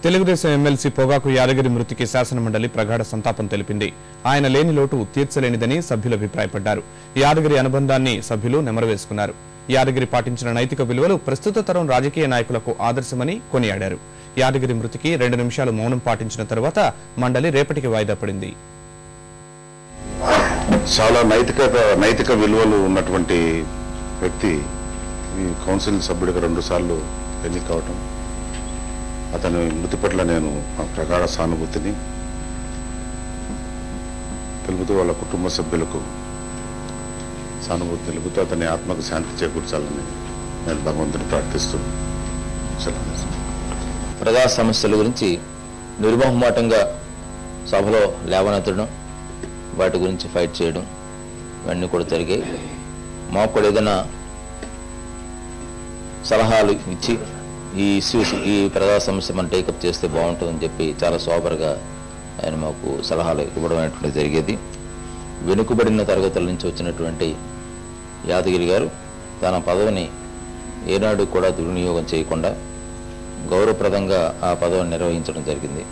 Telugu Desam MLC పొగాకు యాదగిరి మృతికి శాసనమండలి ప్రగాఢ సంతాపం తెలిపింది. ఆయన లేని లోటు తీర్చలేనిదని సభ్యులు అభిప్రాయపడ్డారు. యాదగిరి అనుబంధాన్ని సభ్యులు నెమరవేసుకున్నారు. యాదగిరి పాటించిన నైతిక విలువలు ప్రస్తుత తరం రాజకీయ నాయకులకు ఆదర్శమని కొనియాడారు. యాదగిరి మృతికి 2 నిమిషాలు మౌనం పాటించిన తర్వాత మండలి రేపటికి వాయిదా పడింది. చాలా నైతిక విలువలు ఉన్నటువంటి వ్యక్తి ఈ కౌన్సిల్ సభ్యుడిగా 2 సార్లు ఎన్నికవటం, అతని మృతి పట్ల నేను ప్రగాఢ సానుభూతిని తెలుపుతూ వాళ్ళ కుటుంబ సభ్యులకు సానుభూతి తెలుపుతూ అతని ఆత్మకు శాంతి చేకూర్చాలని నేను భగవంతుని ప్రార్థిస్తూ ప్రజా సమస్యల గురించి నిర్మోహమాటంగా సభలో లేవనెత్తడం, వాటి గురించి ఫైట్ చేయడం ఇవన్నీ కూడా జరిగాయి. మాకు కూడా ఏదైనా సలహాలు ఇచ్చి ఈ ఇష్యూస్, ఈ ప్రజా సమస్య మనం టేకప్ చేస్తే బాగుంటుందని చెప్పి చాలా సోబర్గా ఆయన మాకు సలహాలు ఇవ్వడం అనేటువంటి జరిగేది. వెనుకబడిన తరగతుల నుంచి వచ్చినటువంటి యాదగిరి గారు తన పదవిని ఏనాడు కూడా దుర్వినియోగం చేయకుండా గౌరవప్రదంగా ఆ పదవిని నిర్వహించడం జరిగింది.